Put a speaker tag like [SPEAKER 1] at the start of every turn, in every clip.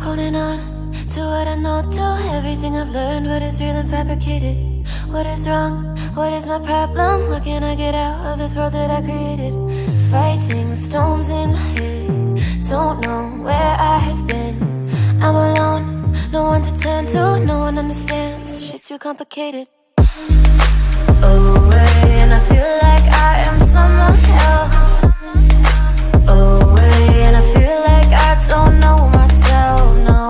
[SPEAKER 1] Holding on to what I know, to everything I've learned. What is real and fabricated? What is wrong? What is my problem? What can I get out of this world that I created? Fighting the storms in my head. Don't know where I have been. I'm alone, no one to turn to. No one understands, shit's too complicated. Away, and I feel like I am someone else. Away, and I feel like I don't know myself, no.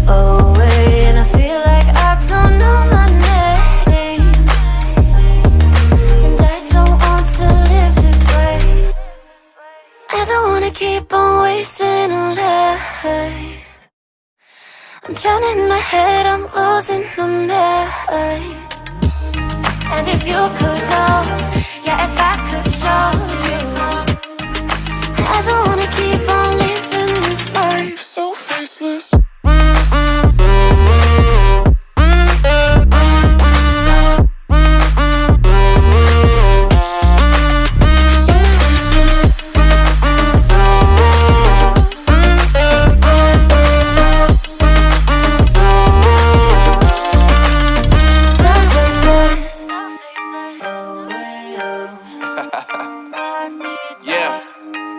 [SPEAKER 1] Away, and I feel like I don't know my name. And I don't want to live this way. I don't wanna keep on wasting a life. I'm drowning in my head, I'm losing the mind. And if you could know, yeah, if I could show you, I don't wanna keep on living this life so faceless.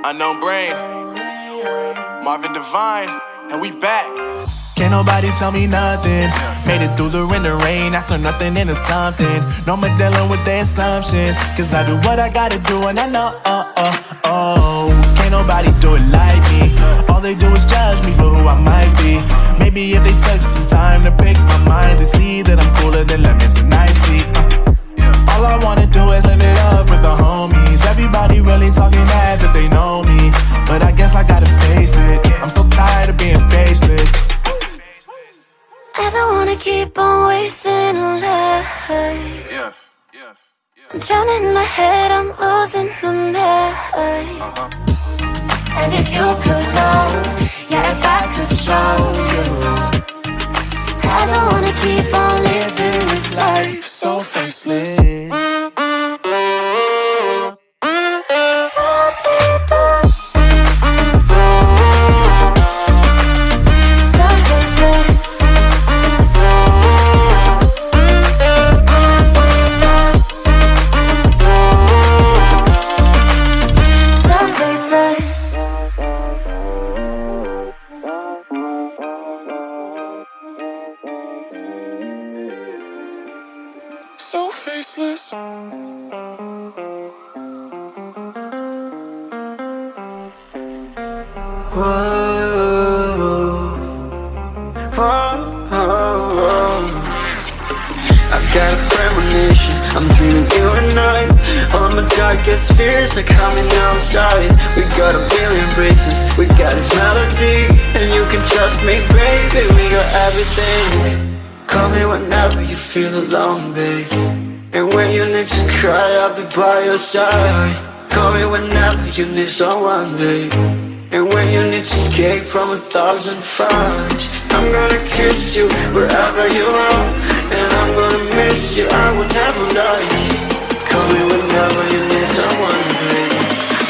[SPEAKER 2] Unknown Brain, Marvin Divine, and we back.
[SPEAKER 3] Can't nobody tell me nothing. Made it through the rain and rain, I turn nothing into something. No more dealing with their assumptions, cause I do what I gotta do and I know, can't nobody do it like me. All they do is judge me for who I might be. Maybe if they took some time to pick my mind, to see that I'm cooler than lemons and iced tea. All I wanna do is live it up with the homies. Everybody really talking as if they know me, but I guess I gotta face it. I'm so tired of being faceless.
[SPEAKER 1] I don't wanna keep on wasting a life. I'm drowning in my head, I'm losing the mind. And if you could know, yeah, if I could show you, I don't wanna keep on living this life so faceless.
[SPEAKER 2] So faceless.
[SPEAKER 4] I've got a premonition, I'm dreaming you and I. All my darkest fears are coming outside. We got a billion races, we got this melody, and you can trust me, baby, we got everything. Call me whenever you feel alone, babe. And when you need to cry, I'll be by your side. Call me whenever you need someone, babe. And when you need to escape from 1,000 fires, I'm gonna kiss you wherever you are, and I'm gonna miss you, I will never lie. Call me whenever you need someone, babe.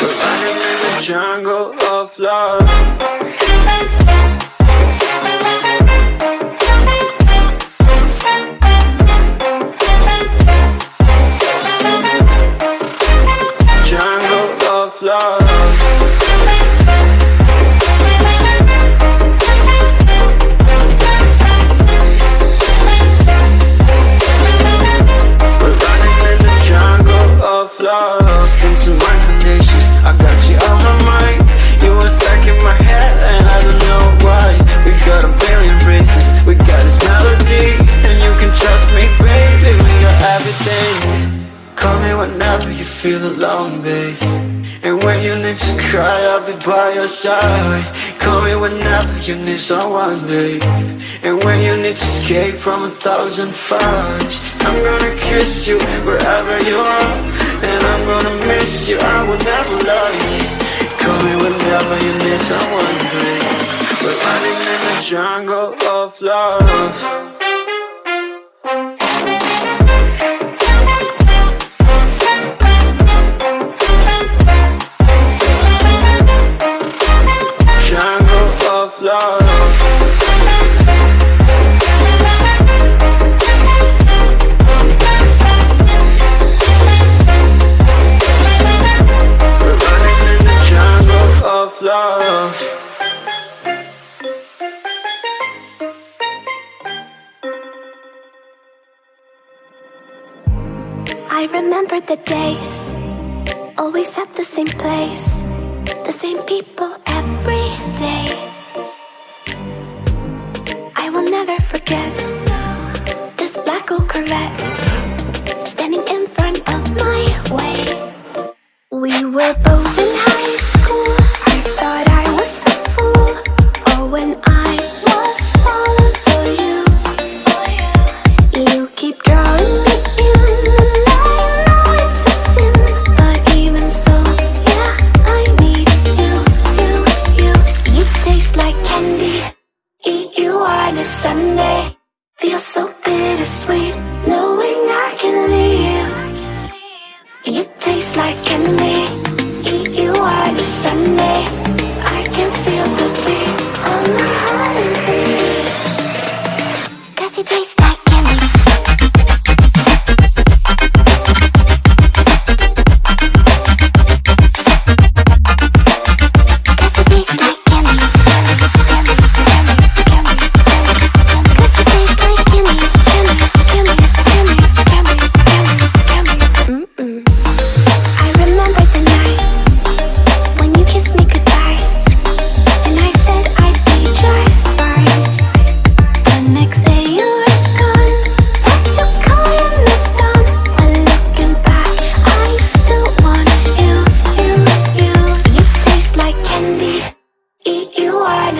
[SPEAKER 4] We're running in the jungle of love. Love. We're running in the jungle of love. Listen to my conditions, I got you on my mind. You were stuck in my head and I don't know why. We got a billion races, we got this melody, and you can trust me, baby, we got everything. Call me whenever you feel alone, babe. And when you need to cry, I'll be by your side. Call me whenever you need someone, babe. And when you need to escape from 1,000 fires, I'm gonna kiss you wherever you are, and I'm gonna miss you, I will never lie. Call me whenever you need someone, babe. We're running in the jungle of love. Love.
[SPEAKER 1] I remember the days, always at the same place, the same people every day. I will never forget this black old Corvette standing in front of my way. We were both in high school. I thought I was a fool. Oh, when I was falling for you. You keep drawing me in, and I know it's a sin, but even so, yeah, I need you. You taste like candy. Eat you on a Sunday. Feel so bittersweet, knowing I can leave. You taste like candy. Eat you on a Sunday. I can feel the beat on my heart and beats. 'Cause you taste like candy.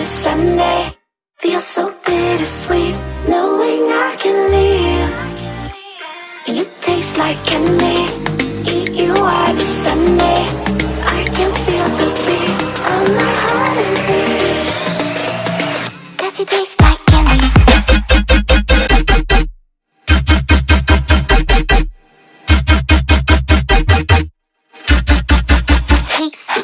[SPEAKER 1] Sunday, feel so bittersweet, knowing I can leave. You taste like candy. Eat you on a Sunday. I can feel the beat on my heart and beats. 'Cause you taste like candy. Tasty.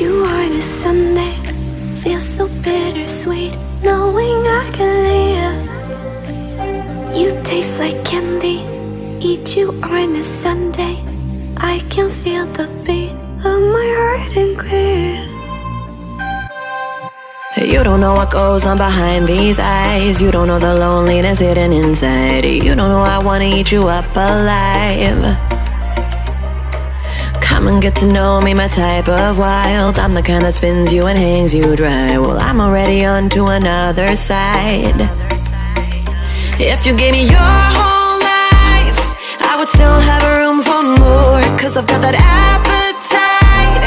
[SPEAKER 1] You on a Sunday, feel so bittersweet, knowing I can leave. You taste like candy. Eat you on a Sunday. I can feel the beat of my heart increase.
[SPEAKER 5] You don't know what goes on behind these eyes. You don't know the loneliness hidden inside. You don't know I wanna eat you up alive. Come and get to know me, my type of wild. I'm the kind that spins you and hangs you dry. Well, I'm already on to another side. If you gave me your whole life, I would still have room for more. 'Cause I've got that appetite.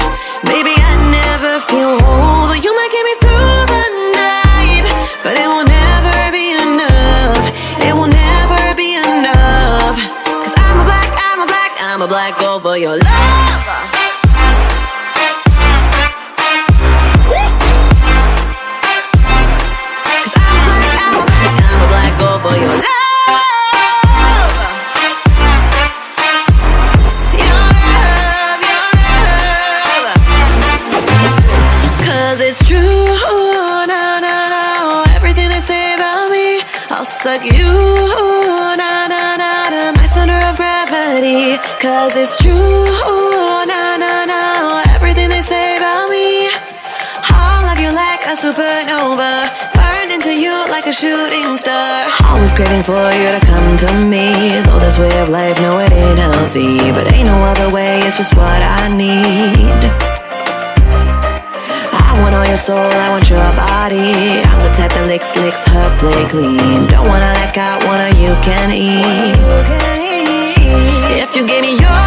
[SPEAKER 5] Baby, I never feel whole. You might get me through the night, but it will never be enough. It will never be enough. 'Cause I'm a black girl for your love. For your love, your love. 'Cause it's true, no, everything they say about me, I'll suck you, no, my center of gravity. 'Cause it's true, no, everything they say about me, I'll love you like a supernova, burned into you like a shooting star. Always craving for you to come to me. Though this way of life, no, it ain't healthy, but ain't no other way, it's just what I need. I want all your soul, I want your body. I'm the type that licks her plate clean. Don't wanna let go, wanna you can eat. If you gave me your